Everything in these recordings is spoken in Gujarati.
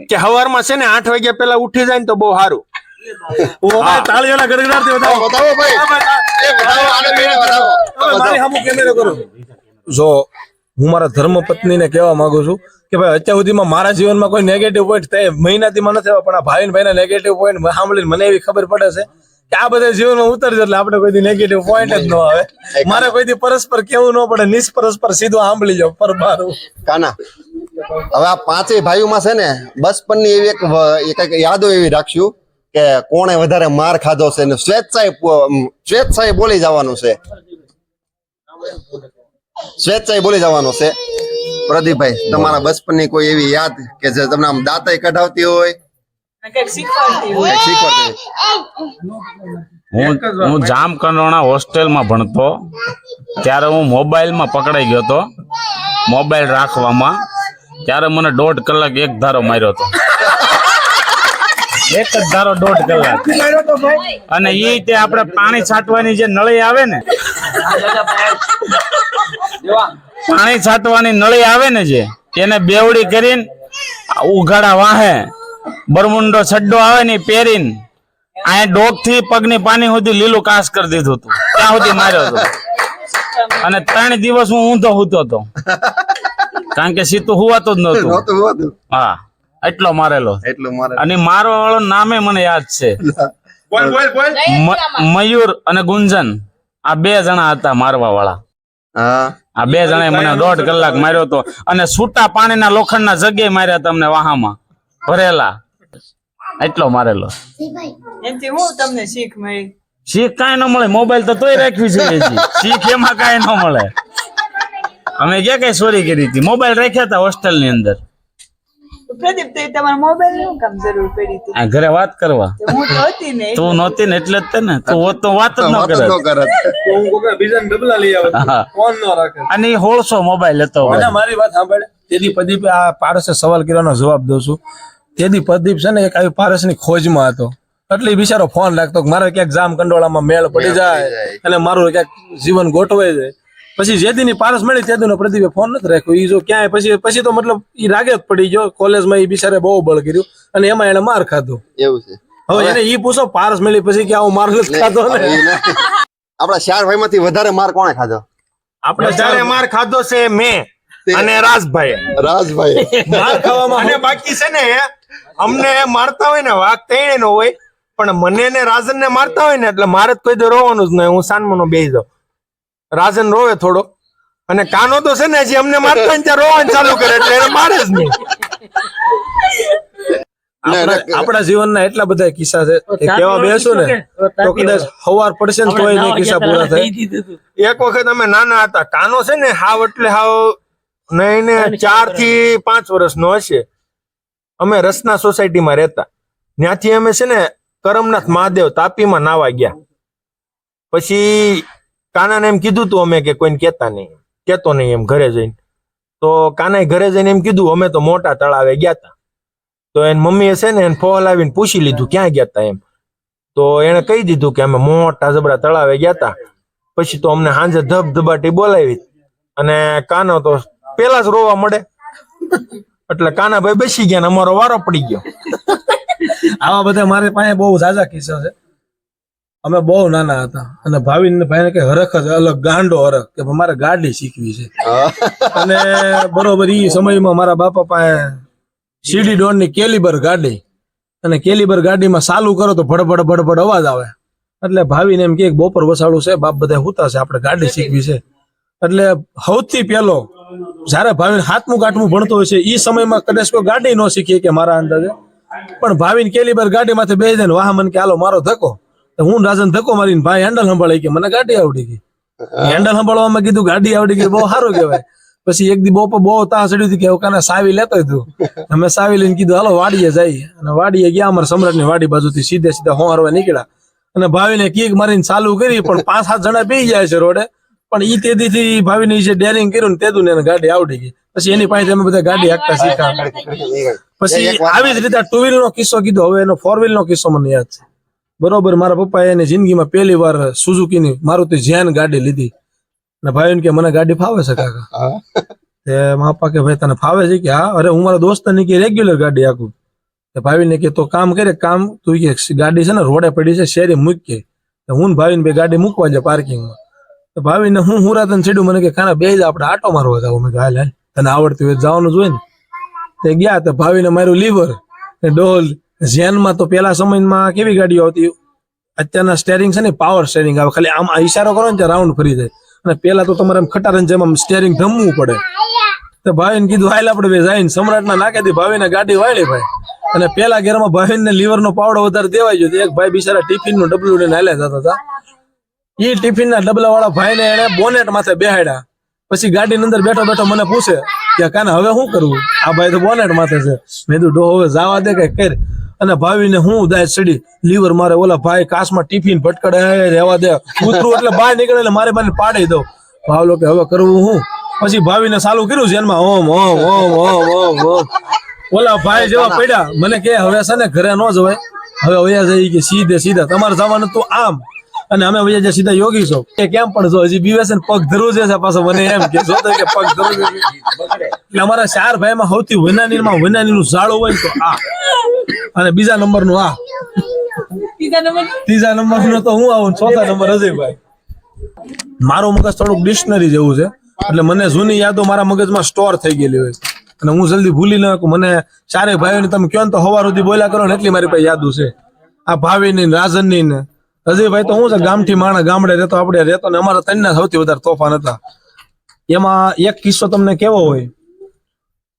કે સવારમાં છે ને 8 વાગ્યા પહેલા ઉઠી જાય ને તો બહુ સારું. તાળીઓના ગડગડાટથી બતાવો ભાઈ, મારી સામું કેમેરો કરો. જો હું મારા ધર્મપત્નીને કહેવા માંગુ છું કે ભાઈ અત્યાર સુધીમાં મારા જીવનમાં કોઈ નેગેટિવ પોઈન્ટ મહિનાથી મને નથી, પણ આ ભાઈના નેગેટિવ પોઈન્ટ સાંભળીને મને એવી ખબર પડે છે કે આ બધા જીવનમાં ઉતરજો એટલે આપણે કોઈ નેગેટિવ પોઈન્ટ જ ન આવે. મારે કોઈ પરસ્પર કેવું ન પડે, નિષ્પરસ્પર સીધું સાંભળી જાવ પરબારું. કાના હવે આ પાંચેય ભાઈઓમાં છે ને બચપનની એવી એક યાદો એવી રાખશું કે કોણે વધારે માર ખાધો છે ને સ્વેચ્છાએ બોલી જવાનું છે, સ્વેચ્છાએ બોલી જવાનું છે. પ્રદીપભાઈ, તમારા બચપનની કોઈ એવી યાદ કે જે તમને આમ દાંતય કઢાવતી હોય, હું જામકંડોરણા હોસ્ટેલમાં ભણતો ત્યારે હું મોબાઈલમાં પકડાઈ ગયો હતો, મોબાઈલ રાખવામાં. ત્યારે મને 1.5 કલાક એક ધારો માર્યો હતો, એક જ ધારો 1.5 કલાક. અને એ તે આપણે પાણી છાંટવાની જે નળી આવે ને, પાણી છાંટવાની નળી આવે ને જે, એને બેવડી કરીને ઉઘાડા વાહે બરમુંડો છડ્ડો આવે ને પહેરીને આ ડોક થી પગની પાણી સુધી લીલું કાસ કરી દીધું હતું, ત્યાં સુધી માર્યો હતો. અને 3 દિવસ હું ઊંધો સૂતો હતો, કારણ કે સીતું હુવાતું જ નહોતું. હા, એટલો મારેલો. અને મારવા વાળો નામે મને યાદ છે, મયુર અને ગુંજન. આ 2 જણા હતા મારવા વાળા. આ 2 જણાએ મને 1.5 કલાક માર્યો હતો. અને છૂટા પાણીના લોખંડના જગ્યાએ માર્યા તમને વાહામાં ભરેલા, એટલો મારેલો. શીખ કાંઈ ન મળે, મોબાઈલ તો તોય રાખ્યું છે. શીખ એમાં કાંઈ ન મળે. અમે ક્યાં કઈ ચોરી કરી હતી, મોબાઈલ રાખ્યા હતા હોસ્ટેલ ની અંદર. ઘરે વાત કરવા તું નહોતી ને એટલે જ ને, તું હોત તો વાત જ ન કરે. અને 1600 મોબાઈલ હતો. મારી વાત સાંભળે, તેથી પ્રદીપ આ પારસે સવાલ કરવાનો જવાબ દઉં છું. તેથી પ્રદીપ છે ને એક આવી પારસની ખોજમાં હતો, એટલે બિચારો ફોન રાખતો મારે ક્યાંક જામકંડોળામાં મેળ પડી જાય અને મારું ક્યાંક જીવન ગોઠવાઈ જાય. પછી જેદીની પારસ મળી તેદીનો પ્રદીપે ફોન નથી રાખ્યો. ઈ જો ક્યાંય પછી તો મતલબ ઈ રાગે જ પડી ગયો. કોલેજમાં ઈ બિચારે બહુ બળ કર્યું અને એમાં એને માર ખાધો. એવું છે. હવે એને ઈ પૂછો પારસ મળી પછી કે આવું માર નથી ખાધો ને. આપણા 4 ભાઈમાંથી વધારે માર કોણે ખાધો? આપણે ચારે માર ખાધો છે મેં અને રાજભાઈ. માર ખાવામાં અને બાકી છે ને અમને મારતા હોય ને વાઘ તેણે નો હોય, પણ મને ને રાજન ને મારતા હોય ને એટલે મારે કોઈ દે રોવાનું જ નહીં. હું સાનમનો બેસી જાઉં, રાજન રોવે થોડો, અને કાનો તો છે ને હજી અમને મારતા હોય ત્યાં રોવાનું ચાલુ કરે એટલે એને મારે જ નહીં. આપણા જીવનના એટલા બધા કિસ્સા છે કે કેવા બેસો ને તો કદાચ સવાર પડશે ને તોય નહીં કિસ્સા પૂરા થાય. એક વખત અમે નાના હતા, કાનો છે ને હાવ એટલે હાવ નહીં ને 4 થી 5 વર્ષનો હશે. અમે રસના સોસાયટીમાં રહેતા, ત્યાંથી અમે છે ને કરમનાથ મહાદેવ તાપીમાં નાવા ગયા. પછી કાનાને એમ કીધું તું અમે કે કોઈને કેતો નહીં એમ ઘરે જઈને. તો કાનાએ ઘરે જઈને એમ કીધું અમે તો મોટા તળાવે ગયા હતા. તો એની મમ્મીએ છે ને એને ફોન લાવીને પૂછી લીધું ક્યાં ગયા હતા એમ. તો એને કહી દીધું કે અમે મોટા જબરા તળાવે ગયા હતા. પછી તો અમને સાંજે ધબધબાટી બોલાવી અને કાનો તો પેલા જ રોવા મળે. એટલે કાનાભાઈ બેસી ગયા ને અમારો વારો પડી ગયો. આવા બધા મારી પાસે બહુ ઝાઝા કિસ્સા છે. અમે બહુ નાના હતા અને ભાવિને ભાઈને કે હરખ જ અલગ, ગાંડો હરખ કે મારે ગાડી શીખવી છે. અને બરોબર ઈ સમયમાં મારા બાપા પાસે સીડી ડોનની કેલિબર ગાડી, અને કેલિબર ગાડીમાં ચાલુ કરો તો ભડભડ ભડભડ અવાજ આવે. એટલે ભાવિને એમ કે બપોર વસાડું છે, બાપ બધા હુતા છે, આપણે ગાડી શીખવી છે. એટલે સૌથી પહેલો જયારે ભાવિને 7મું 8મું ભણતો હોય છે એ સમયમાં કદાચ કોઈ ગાડી ન શીખીએ કે મારા અંદાજે, પણ ભાવિને કેલિબર ગાડીમાંથી બેસી જાય ને વાહ મને કે હાલો મારો ધક્કો. હું રાજન ધક્કો મારીને ભાઈ હેન્ડલ સંભાળી કે મને ગાડી આવડી ગઈ. હેન્ડલ સંભાળવામાં કીધું ગાડી આવડી ગઈ, બહુ સારું કહેવાય. પછી એક દી બહુ તાહ ચડ્યું કે કાને સાવી લેતો તું. અમે સાવી લઈને કીધું હાલો વાડીએ જઈએ, અને વાડીએ ગયા. અમારે સમ્રાટની વાડી બાજુથી સીધે હોરવા નીકળ્યા અને ભાવિને કીક મારીને ચાલુ કરી, પણ 5-7 જણા બેસી જાય છે રોડે. પણ ઈ તેદીથી ભાવિને જે ડેરિંગ કર્યું ને તેદું એને ગાડી આવડી ગઈ. પછી એની પાસે અમે બધા ગાડી હાંકતા શીખ્યા. પછી આવી જ રીતે 2 વ્હીલ નો કિસ્સો કીધો. હવે એનો 4 વ્હીલ નો કિસ્સો મને યાદ છે બરોબર. મારા પપ્પાએ એની જિંદગીમાં પહેલી વાર સુઝુકીની મારુતિ જેન ગાડી લીધી. અને ભાઈ કે મને ગાડી ફાવે છે કાકા. તે મારા પપ્પા કે ભાઈ તને ફાવે છે કે હા. અરે હું મારા દોસ્ત ની કે રેગ્યુલર ગાડી હાંકું. ભાવિને કે તો કામ કરે, કામ તું કે ગાડી છે ને રોડે પડી છે, શેરી મૂકી તો હું ને ભાવિને બે ગાડી મૂકવા જાય પાર્કિંગમાં. તો ભાવિને હું હુરાતન સીડ્યું, મને કે ખાના બે જ આપણે આટો મારવા જાવ. મેં હાલ હાલ તને આવડતું હોય જવાનું જોઈએ ને. તે ગયા તો ભાવિને માર્યું લીવર ડોલ. ઝેનમાં તો પેલા સમયમાં કેવી ગાડીઓ આવતી, અત્યારના સ્ટેરિંગ છે ને પાવર સ્ટેરિંગ આવે, ખાલી આમ ઈશારો કરો ને ત્યાં રાઉન્ડ ફરી જાય. અને પેલા તો તમારે ખટારાને જેમ આમ સ્ટેરિંગ ધમવું પડે. તો ભાવિને કીધું હાલ આપણે બે જઈને સમ્રાટના નાખી દી. ભાવિને ગાડી વાળી ભાઈ, અને પેલા ગેરમાં ભાવિને લીવરનો પાવડો વધારે દેવાઈ ગયો. એક ભાઈ બિચારા ટિફિનનું ડબલું લઈને હાલ્યા જતા હતા. એ ટિફિનના ડબલા વાળા ભાઈને એને બોનેટ માથે બેહાડ્યા. પછી ગાડીની અંદર બેઠો બેઠો મને પૂછે કે કાને હવે શું કરવું? આ ભાઈ તો બોનેટ માથે છે. મેં કીધું ડો હવે જવા દે કઈ કર. અને ભાવિને હું દાય ચડી લીવર મારે, ઓલા ભાઈ કાચમાં ટિફિન ભટકડે, રહેવા દે. ઉતરું એટલે બહાર નીકળે એટલે મારે મને પાડી દઉં. ભાવલો કે હવે કરવું હું? પછી ભાવિને ચાલુ કર્યું જેનમાં ઓમ ઓમ ઓમ ઓમ ઓમ ઓમ. ઓલા ભાઈ જેવા પડ્યા, મને કે હવે છે ને ઘરે ન જવાય, હવે વયા જઈ કે સીધે સીધા તમારે જવાનું તું આમ, અને અમે વયા જાય સીધા યોગી છો. કે કેમ પણ જો હજી બીવે છે ને પગ ધરવું છે પાછો. મને એમ કે જો કે પગ ધરવું છે. એટલે અમારા 4 ભાઈમાં સૌથી વનાનીનું ઝાડું હોય ને તો આ, અને બીજા નંબરનું આ, ત્રીજા નંબરનું તો હું આવું, ચોથા નંબર અજયભાઈ. મારું મગજ થોડુંક ડિક્શનરી જેવું છે, એટલે મને જૂની યાદો મારા મગજમાં સ્ટોર થઈ ગયેલી હોય અને હું જલ્દી ભૂલી ન શકું. મને 4 ભાઈઓને તમે કહો ને તો સવાર સુધી બોલ્યા કરો ને એટલી મારી પાસે યાદો છે. આ ભાવિની ને રાજનની ને અજયભાઈ તો હું છે ગામથી માણા ગામડે રહેતો, આપણે રહેતો ને અમારા 3 સૌથી વધારે તોફાન હતા. એમાં એક કિસ્સો તમને કેવો હોય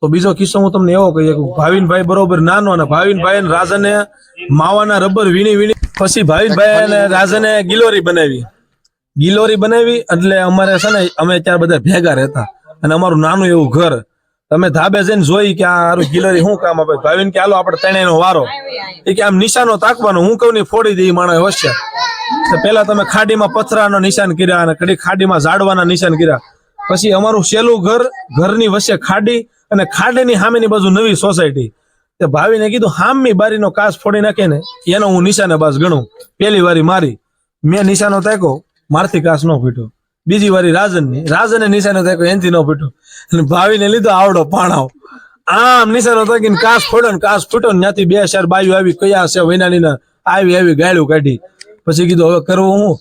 તો બીજો કિસ્સો હું તમને એવો કહીએ કે ભાવિનભાઈ બરોબર નાનો, અને ભાવિનભાઈ અને રાજને માવાના રબર વીણી પછી ભાવિનભાઈ અને રાજને ગિલોરી બનાવી. એટલે અમારે છે ને અમે ત્યારે બધા ભેગા રહેતા, અને અમારું નાનું એવું ઘર. તમે ધાબે જઈને જોઈ કે આ ગિલોરી શું કામ આપે. ભાવિન કે હાલો આપણે 3નો વારો. એ કે આમ નિશાનો તાકવાનો, હું કહું ની ફોડી દે માણસ હોશિયાર. તો પેલા તમે ખાડીમાં પથરાનો નિશાન કર્યા, અને કડી ખાડીમાં ઝાડવાના નિશાન કર્યા. પછી અમારું છેલ્લું ઘરની વચ્ચે ખાડી, અને ખાડીની સામેની બાજુ નવી સોસાયટી. તે ભાવિને કીધું હામની બારીનો કાચ ફોડી નાખે ને એનો હું નિશાને બાસ ગણું. પેલી વારી મારી, મેં નિશાનો તાક્યો, મારથી કાચ ન ફૂટ્યો. બીજી વારી રાજને નિશાનો તાક્યો, એનથી ન ફૂટ્યો. અને ભાવિને લીધો આવડો પાણાવ, આમ નિશાનો તાકીને કાચ ફોડ્યો ને કાચ ફૂટ્યો ને ત્યાંથી 2-4 બાયું આવી, કયા છે વૈનાની આવી ગાળ્યું કાઢી. પછી કીધું હવે કરવું હું?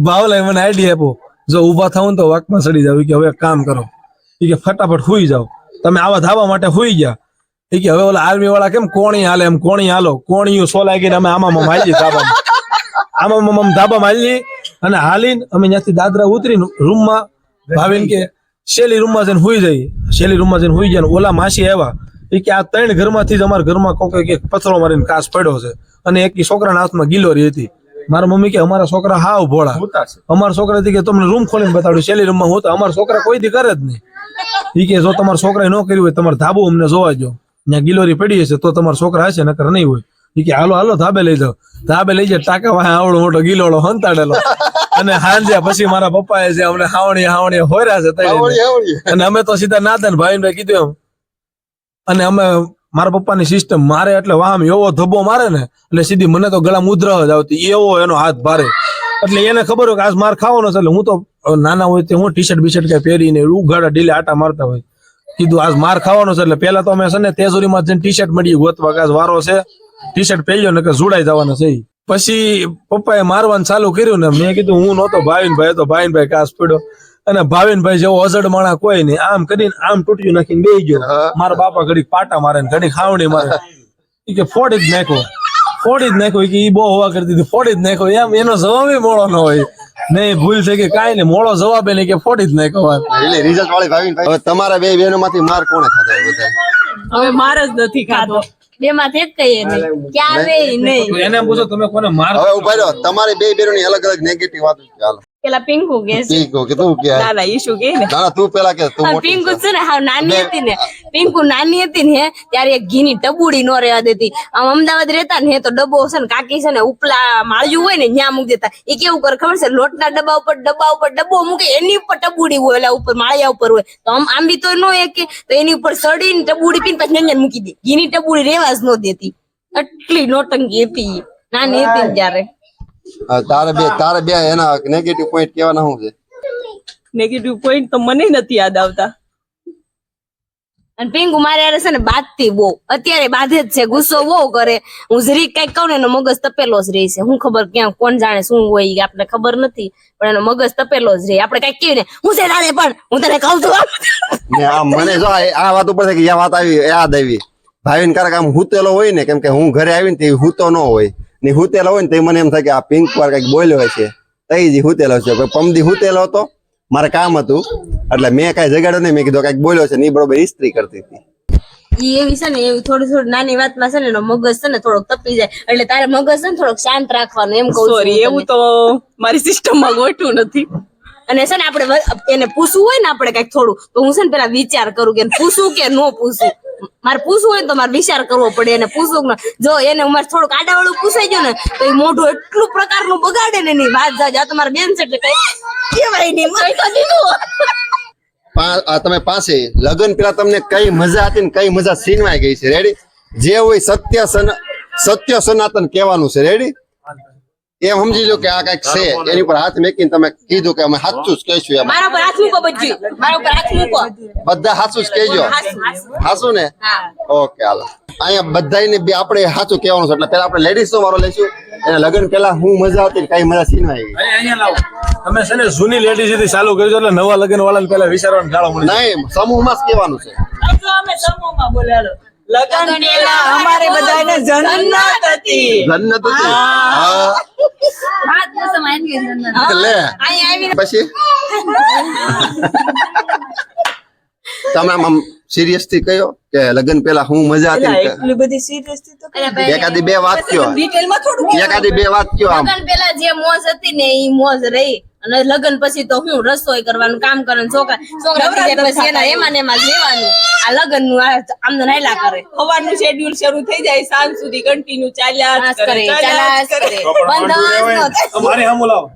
ભાવલાએ મને આઈડિયા આપ્યો, જો ઉભા થાવ ને તો વાકમાં સડી જાવ કે હવે કામ કરો. એ કે ફટાફટ હુઈ જાવ. તમે આવા ધાબા માટે હુઈ ગયા. એ કે હવે ઓલા આર્મી વાળા કેમ કોણી હાલે એમ કોણી હાલો, કોણીયું સોલાઈ ગઈને અમે આમાં હાલી ધાબામાં, આમાં ધાબામાં હાલી. અને હાલીને અમે ત્યાંથી દાદરા ઉતરીને રૂમમાં ભાવિને કે શેલી રૂમમાં જઈને હુઈ જઈએ. શેલી રૂમમાં જઈને હુઈ ગયા. ઓલા માસી આવ્યા. એ કે આ 3 ઘરમાંથી જ અમારા ઘરમાં કોઈ પથરો મારીને કાચ પડ્યો છે, અને એક છોકરાના હાથમાં ગિલોરી હતી. મારા મમ્મી કે અમારા છોકરા હાવ ભોળા, અમારા છોકરા કે તમને રૂમ ખોલીને બતાડ્યું શેલી રૂમમાં હું તો. અમારા છોકરા કોઈ દી કરે જ નહીં. એ કે જો તમારા છોકરાએ ન કર્યું હોય તમારે ધાબુ અમને જોવા જો, ત્યાં ગિલોરી પડી હશે તો તમારા છોકરા હશે, નકર નહીં હોય. એ કે હાલો ધાબે લઈ જાઓ. ધાબે લઈ જાય, ટાંકા વાહે આવડો મોટો ગિલોડો હંતાડેલો. અને હાંજ્યા પછી મારા પપ્પાએ જે અમને હાવણી હોર્યા છે તળીને. અને અમે તો સીધા નાદન ભાઈ કીધું એમ. અને અમે મારા પપ્પાની સિસ્ટમ, મારે એટલે વામ એવો ધબ્બો મારે ને એટલે સીધી મને તો ગળા મુદ્રા જ આવતી, એવો એનો હાથ ભારે. એટલે એને ખબર હોય કે આજ માર ખાવાનો છે. એટલે હું તો નાના હોય તે હું ટી-શર્ટ બીશર્ટ કઈ પહેરીને ઉઘાડા ઢીલે આટા મારતા હોય. કીધું આજ માર ખાવાનો છે. એટલે પેલા તો અમે છે ને તેજુરીમાં જઈને ટી-શર્ટ મળ્યું ગોતવા કે આજ વારો છે, ટી-શર્ટ પહેર્યો ને કે જોડાઈ જવાના છે. પછી પપ્પાએ મારવાનું ચાલુ કર્યું ને મેં કીધું હું નહોતો, ભાવિનભાઈ હતો. ભાવિનભાઈ કાચ પડ્યો, અને ભાવિનભાઈ જેવો અજડ માણા કોઈ નહીં. આમ કરીને આમ તૂટ્યું નાખીને બેસી ગયો. મારા બાપા ઘડીક પાટા મારે ને ઘડીક ખાવણી મારે. એ કે ફોડી જ નાખ્યો કે ઈ બહુ હવા કરતી હતી, ફોડી જ નાખ્યો. એમ એનો જવાબ મોળો ન હોય. નહીં ભૂલ થઈ કે કાંઈ નહીં, મોળો જવાબ નહીં કે ફોડી જ નાખ્યો. એટલે રિઝલ્ટ વાળી ભાવિનભાઈ. હવે તમારા 2 બહેનો માંથી માર કોણે ખાધો? હવે માર જ નથી ખાધો. 2 માંથી એક કહીએ નહીં, ક્યારે નહીં. એને પૂછો તમે કોને માર. હવે ઉભા રહ્યો, તમારી 2 બહેનોની અલગ અલગ નેગેટિવ વાત ચાલો. પેલા પિંકુ કે છે. પિંકુ કે તું કે ના ઈશુ કે ને. ના તું પેલા કે તું મોટી પિંકુ છે ને હાવ નાની હતી ને, પિંકુ નાની હતી ને ત્યારે એક ઘીની ટબુડી નો રહેવા દેતી. આમ અમદાવાદ રહેતા ને તો ડબ્બો છે ને કાકી છે ને ઉપલા માળિયું હોય ને ત્યાં મૂકી દેતા. એ કેવું કરે ખબર છે, લોટના ડબ્બા ઉપર ડબ્બો મૂકે, એની ઉપર ટબુડી હોય, એટલે ઉપર માળિયા ઉપર હોય. તો આમ બી તો નો એક તો એની ઉપર સડીને ટબુડી પીને પછી અંદર મૂકી દે. ઘીની ટબુડી રહેવા જ ન દેતી. એટલી નોટંકી હતી નાની હતી ત્યારે. તારે બે એના નેગેટિવ પોઈન્ટ કેવાના શું છે? નેગેટિવ પોઈન્ટ તો મને નથી યાદ આવતા. અને પિંકુ મારે યાર છે ને બાદતી બહુ, અત્યારે બાધે જ છે, ગુસ્સો બહુ કરે. હું જરીક કઈક કહું ને એનો મગજ તપેલો જ રહે છે. હું ખબર ક્યાં કોણ જાણે શું હોય ઈ આપણને ખબર નથી, પણ એનો મગજ તપેલો જ રહે. આપણે કઈક કહ્યું ને હું છે તારે પણ હું તને કહું છું ને આ મને જો આ વાત ઉપર કે આ વાત આવી યાદ આવી. ભાવિન કારક આમ હુતેલો હોય ને, કેમ કે હું ઘરે આવીને તે હુતો ન હોય ને, હુતેલો હોય ને તે મને એમ થાય કે આ પિંક વાર કઈક બોલ્યો હોય છે, તઈ જ હુતેલો છે. પમદી હુતેલો હતો, મારે કામ હતું એટલે મેં કઈ જગાડ્યો નહીં. મેં કીધું કઈક બોલ્યો છે ને, એ બરોબર ઇસ્ત્રી કરતી હતી. ઈ એવી છે ને, એવી થોડી નાની વાતમાં છે ને એનો મગજ છે ને થોડોક તપી જાય. એટલે તારે મગજ છે ને થોડોક શાંત રાખવાનું, એમ કહું છું. એવું તો મારી સિસ્ટમ માં ગોઠવું નથી. અને છે ને આપણે એને પૂછવું હોય ને આપણે કઈક થોડું, તો હું છે ને પેલા વિચાર કરું કે પૂછવું કે ન પૂછવું. મારે પૂછવું હોય ને તો મારે વિચાર કરવો પડે. એને પૂછવું ને, જો એને મારે થોડુંક આડાવાળું પૂછાઈ ગયું ને તો એ મોઢું એટલું પ્રકારનું બગાડે ને એની વાત જાય. આ તો મારા બેન છે એટલે કઈ કેવાય નહીં, કઈ તો દીધું. તમે પાસે લગ્ન પેલા તમને કઈ મજા હતી ને કઈ મજા સીનવાઈ ગઈ છે? રેડી? જે હોય સત્ય સનાતન કહેવાનું છે. રેડી? એમ સમજી લો કે આ કઈક છે, એની પર હાથ મેકીને તમે કીધું કે અમે સાચું જ કહીશું. એમ મારા ઉપર હાથ મૂકો, બચ્ચી મારા ઉપર હાથ મૂકો, બધા સાચું જ કહેજો. સાચું ને? ઓકે, હાલો. અહીંયા બધાને બે આપણે સાચું કહેવાનું છે. એટલે પેલા આપણે લેડીઝ નો વારો લઈશું. એના લગ્ન પેલા હું મજા હતી કઈ મજા સીનવાઈ ગઈ. અહીંયા લાવો. તમે છે ને જૂની લેડીઝ થી ચાલુ કરજો એટલે નવા લગ્ન વાળાને પેલા વિચારવાનું ગાળો મળી જાય. નહીં, સમૂહમાં જ કહેવાનું છે. અમે સમૂહમાં બોલ્યા લગન પેલા અમારે બધાને જન્નત હતી. જન્નત હતી. હા, હાથ ને સમાય ને જન્નત. લે અહીંયા આવીને પછી તમે આમ સિરિયસ થી કયો કે લગ્ન પેલા હું મજા હતી ને? એટલી બધી સિરિયસ થી તો એકાદી બે વાત કયો. ડિટેલ માં થોડું એકાદી બે વાત કયો. આમ લગન પેલા જે મોજ હતી ને ઈ મોજ રહી, અને લગન પછી તો હું રસોઈ કરવાનું, કામ કરવાનું, છોકરા થઈ જાય પછી એના એમાં ને એમાં જ રહેવાનું. આ લગન નું આમને નાયલા કરે, સવારનું શેડ્યુલ શરૂ થઈ જાય, સાંજ સુધી કન્ટિન્યુ ચાલ્યા નાશ જ કરે, કરે, ચાલ્યા જ ચાલાશ કરે. કરે, બંધ જ ન થાય. તમારે સામું લાવો.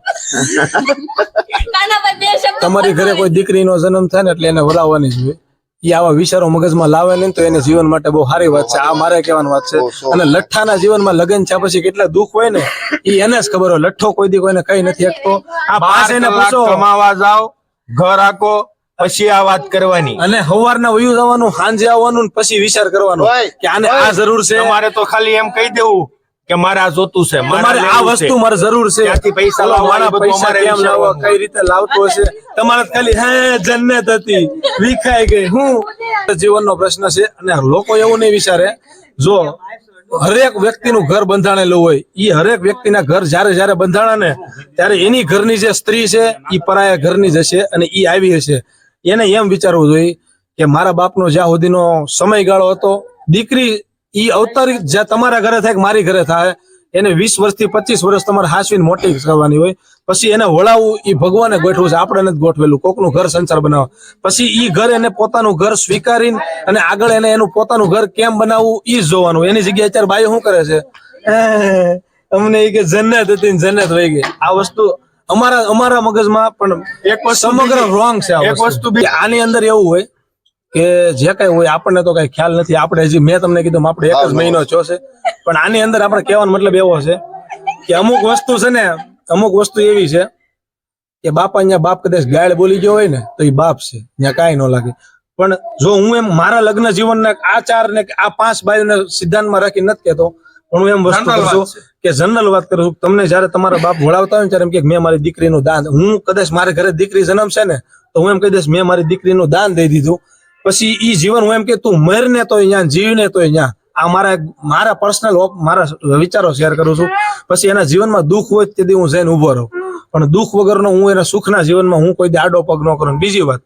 કાના ભાઈ બે શબ્દ તમારી ઘરે કોઈ દીકરીનો જન્મ થાય ને એટલે એને વલાવવાની જોઈએ. એ આવા વિચારો મગજમાં લાવે નહીં તો એને જીવન માટે બહુ સારી વાત છે. આ મારે કહેવાની વાત છે. અને લઠ્ઠાના જીવનમાં લગ્ન થયા પછી કેટલા દુઃખ હોય ને એ એને જ ખબર હોય. લઠ્ઠો કોઈ દી કોઈને કઈ નથી શકતો. આ પાસે ને પૂછો કમાવા જાઓ, ઘર આખો, પછી આ વાત કરવાની. અને સવારના વયું જવાનું, સાંજે આવવાનું ને પછી વિચાર કરવાનો કે આને આ જરૂર છે, તમારે તો ખાલી એમ કહી દેવું કે મારે આ જોતું છે, મારે આ વસ્તુ મારે જરૂર છે, ત્યાંથી પૈસા ચાલો, લાવવા, મારા એ બધું પૈસા અમારે કેમ લાવવા, વિચારવાનું. કઈ રીતે લાવતો હશે. તમારે ખાલી હે જન્નત હતી વિખાઈ ગઈ. હું જીવનનો પ્રશ્ન છે. અને લોકો એવું નહીં વિચારે, જો હરેક વ્યક્તિનું ઘર બંધાણેલું હોય, ઈ હરેક વ્યક્તિના ઘર જયારે બંધાણા ને ત્યારે એની ઘરની જે સ્ત્રી છે ઈ પરાયા ઘરની જ હશે અને ઈ આવી હશે. એને એમ વિચારવું જોઈએ કે મારા બાપનો જ્યાં સુધીનો સમયગાળો હતો, દીકરી ઈ અવતારી જ્યાં તમારા ઘરે થાય કે મારી ઘરે થાય, એને 20 વર્ષથી 25 વર્ષ તમારે હાસવીને મોટી કરવાની હોય. પછી એને વળાવવું ઈ ભગવાને ગોઠવું છે, આપણે નથી ગોઠવેલું. કોકનું ઘર સંસાર બનાવવા, પછી ઈ ઘર એને પોતાનું ઘર સ્વીકારીને અને આગળ એને એનું પોતાનું ઘર કેમ બનાવવું ઈ જ જોવાનું. એની જગ્યાએ અત્યારે બાઈ શું કરે છે, અમને ઈ કે જન્નત હતી ને જન્નત વહી ગઈ. આ વસ્તુ અમારા મગજમાં પણ એક સમગ્ર રોંગ છે. એક વસ્તુ આની અંદર એવું હોય કે જે કઈ હોય આપણને તો કઈ ખ્યાલ નથી. આપણે હજી મેં તમને કીધું આપણે 1 જ મહિનો થયો છે, પણ આની અંદર આપણે કહેવાનો મતલબ એવો છે કે અમુક વસ્તુ છે ને, અમુક વસ્તુ એવી છે કે બાપા અહીંયા બાપ કદાચ ગાળ બોલી ગયો હોય ને તો એ બાપ છે, ત્યાં કાંઈ ન લાગે. પણ જો હું એમ મારા લગ્ન જીવનના આ 4 ને આ 5 બાયુને સિદ્ધાંતમાં રાખી નથી કહેતો, પણ હું એમ વસ્તુ કરું છું કે જનરલ વાત કરું છું. તમને જયારે તમારા બાપ વળાવતા હોય ને ત્યારે એમ કે મેં મારી દીકરીનું દાન, હું કદાચ મારા ઘરે દીકરી જન્મશે ને તો હું એમ કહી દઈશ મેં મારી દીકરીનું દાન દઈ દીધું. પછી ઈ જીવન હું એમ કે તું મર ને તો અહીંયા, જીવ ને તો અહીંયા. આ મારા પર્સનલ મારા વિચારો શેર કરું છું. પછી એના જીવનમાં દુઃખ હોય તેથી હું જઈને ઉભો રહું, પણ દુઃખ વગરનો હું એના સુખના જીવનમાં હું કોઈ આડો પગ ન કરું. બીજી વાત,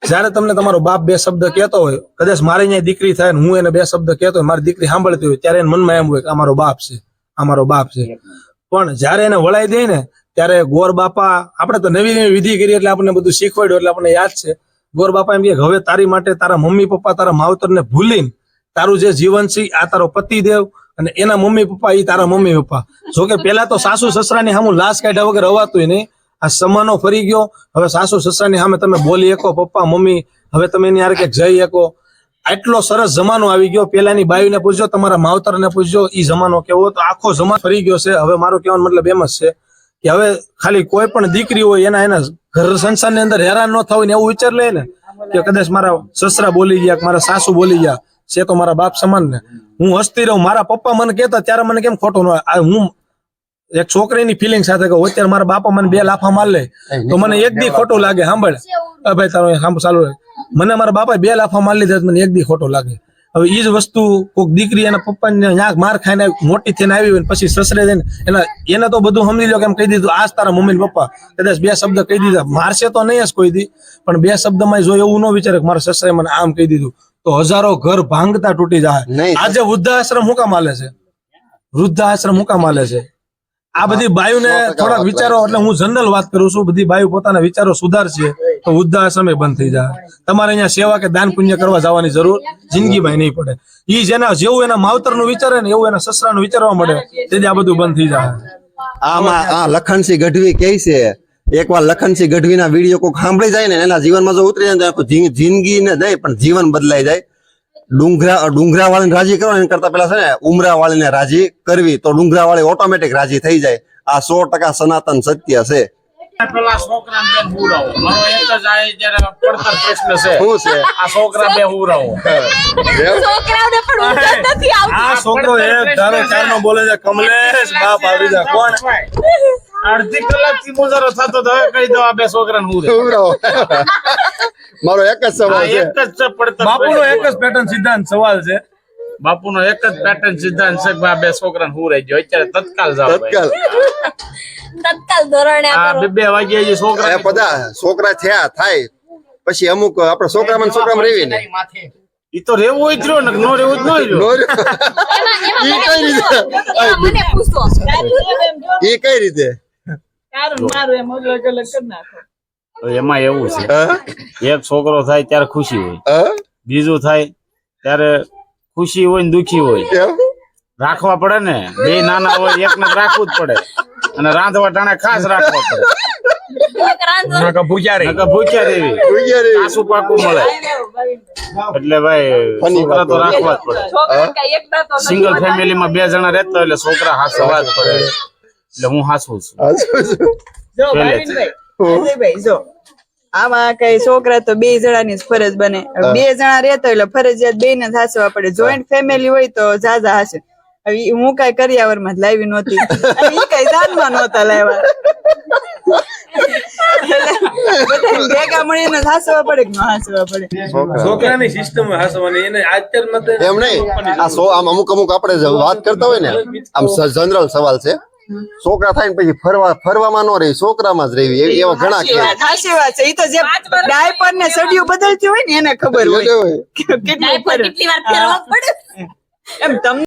જયારે તમને તમારો બાપ 2 શબ્દ કહેતો હોય, કદાચ મારી અહીંયા દીકરી થાય ને હું એને 2 શબ્દ કહેતો હોય, મારી દીકરી સાંભળતી હોય, ત્યારે એના મનમાં એમ હોય કે અમારો બાપ છે, અમારો બાપ છે. પણ જયારે એને વળાઈ દે ને ત્યારે ગોર બાપા, આપણે તો નવી વિધિ કરી એટલે આપણને બધું શીખવાડ્યું એટલે આપણને યાદ છે. ગોર બાપા એમ કે હવે તારી માટે તારા મમ્મી પપ્પા તારા માવતરને ભૂલીને તારું જે જીવન છે આ તારો પતિદેવ અને એના મમ્મી પપ્પા એ તારા મમ્મી પપ્પા. જોકે પેલા તો સાસુ સસરાની સામે લાશ કાઢ્યા વગર અવાતું નહીં. આ સમાનો ફરી ગયો, હવે સાસુ સસરાની સામે તમે બોલી શકો, પપ્પા મમ્મી, હવે તમે એની હારે ક્યાંક જઈ શકો. આટલો સરસ જમાનો આવી ગયો. પેલાની બાયુને પૂછજો, તમારા માવતરને પૂછજો, ઈ જમાનો કેવો. તો આખો જમાનો ફરી ગયો છે. હવે મારો કહેવાનો મતલબ એમ જ છે કે હવે ખાલી કોઈ પણ દીકરી હોય એના ઘર સંસારની અંદર હેરાન ન થવું ને એવું વિચાર લે ને કે કદાચ મારા સસરા બોલી ગયા કે મારા સાસુ બોલી ગયા છે તો મારા બાપ સમાન ને હું હસતી રહું. મારા પપ્પા મને કહેતા ત્યારે મને કેમ ખોટું ન હોય. હું એક છોકરીની ફિલિંગ સાથે કહું, અત્યારે મારા બાપા મને 2 લાફા માર લે તો મને એક દી ખોટું લાગે. સાંભળ ભાઈ તારો ચાલુ રહે. મને મારા બાપા 2 લાફા માર લીધા મને એક દી ખોટું લાગે. હવે ઈ જ વસ્તુ કોઈક દીકરી એના પપ્પાને ન્યાક માર ખાઈને મોટી થઈને આવી હોય પછી સસરે થઈને એને તો બધું સમજી લો કે એમ કહી દીધું આજ તારા મમ્મી ને પપ્પા કદાચ 2 શબ્દ કહી દીધા, મારશે તો નહીં જ કોઈ દી પણ 2 શબ્દમાં જો એવું ન વિચારે કે મારા સસરે મને આમ કહી દીધું તો હજારો ઘર ભાંગતા તૂટી જાય. નહીં. આજે વૃદ્ધાશ્રમ હું કામ હાલે છે? વૃદ્ધાશ્રમ હું કામ હાલે છે? આ બધી બાયુને 100% થોડાક વાત વિચારો, એટલે હું જનરલ વાત કરું છું, બધી બાયુ પોતાના વિચારો સુધારશે તો વૃદ્ધાશ્રમ બંધ થઈ જાય. તમારે અહીંયા સેવા કે દાન પુણ્ય કરવા જવાની જરૂર જિંદગીમાં નહીં પડે. ઈ જેના જેવું એના માવતરનું વિચારે ને એવું એના સસરાનું વિચારવા મળે તેથી આ બધું બંધ થઈ જાય. આમાં આ લખનસિંહ ગઢવી કહે છે, એકવાર લખનસિંહ ગઢવીના વિડીયો કોઈક સાંભળી જાય ને એના જીવનમાં જો ઉતરી જાય તો આખું જિંદગી ને નહીં પણ જીવન બદલાઈ જાય. ડુંગરા વાળીને રાજી કરો એના કરતા પેલા છે ને ઉમરા વાળીને રાજી કરવી તો ડુંગરા વાળી ઓટોમેટિક રાજી થઈ જાય. આ 100% સનાતન સત્ય છે. પેલા છોકરાને બેન હુરાવો. મારો એક જ આ જ્યારે પડતર પ્રશ્ન છે. શું છે? આ છોકરા બે હુરાવો. છોકરાઓને પણ ઊંઘ જ નથી આવતી. આ છોકરો એક ધારો ચારનો બોલે છે કમલેશ બાપ આવી જાય. કોણ? અડધી કલાકથી મુજારો થતો તો હવે કહી દો આ બે છોકરાને હુરે. ઉમરાવો. મારો એક જ આ સવાલ છે. એક જ છે પડતર બાપુનો પ્રશ્ન. એક જ પેટર્ન સિદ્ધાંત સવાલ છે. બાપુનો એક જ પેટર્ન સિદ્ધાંત છે કે આ બે છોકરાને હુરાઈ ગયો. અત્યારે તત્કાલ જાવ ભાઈ. તત્કાલ ધોરણે આ આ કરો. 2 વાગે જે છોકરા એ બધા છોકરા થયા થાય પછી અમુક આપડે છોકરામાં રેવી ને ઈ તો રેવું હોય જ રહ્યો ને નો રેવું જ ન રહ્યો. એમાં મને પૂછો. એ કઈ રીતે? તારું મારું એમ અલગ અલગ કરી નાખો. તો એમાં એવું છે હા? એક છોકરો થાય ત્યારે ખુશી હોય, હા? બીજું થાય ત્યારે ખુશી હોય ને દુખી હોય. કેમ? રાખવા પડે ને, 2 નાના હોય એકને જ રાખવું જ પડે અને રાંધવા ટાણે ખાસ રાખવા પડે. નકર ભૂખ્યા રહેવી, ભૂખ્યા રહેવી. આસુ પાકું મળે. એટલે ભાઈ છોકરા તો રાખવા જ પડે. છોકરા કઈ એકલા તો નથી સિંગલ હોતા. ફેમિલીમાં 2 જણા રહેતા હોય એટલે છોકરા હાસવા જ પડે. એટલે હું હાસું છું હા, શું છે? જો પહેલેથી. ભાવિનભાઈ, અજયભાઈ, જો આમાં કઈ છોકરા તો 2 જણાની જ ફરજ બને. 2 જણા રહેતા હોય એટલે ફરજિયાત 2 ને જ હાસવા પડે. જોઈન્ટ ફેમિલી હોય તો જાજા હાસે. હવે હું કઈ કરિયાવરમાં જ લાવી નહોતી અને ઈ કઈ જાનમાં નહોતા લાવ્યા. બધા ભેગા મળીને જ હાસવા પડે કે ન હાસવા પડે? છોકરાની સિસ્ટમ હાસવાની એને અત્યારમાં તો એમ નહીં આમ અમુક આપડે જે વાત કરતા હોય ને આમ જનરલ સવાલ છે. છોકરા થાય ને પછી ફરવામાં ન રહી, છોકરામાં જ રહેવી એવા ઘણા હાચી વાત છે. ઈ તો જે ડાયપર ને સડિયું બદલતી હોય ને એને ખબર હોય હોય. કેટલું ડાયપર ફરક. કેટલી વાર ફેરવવા પડે. એમ તમને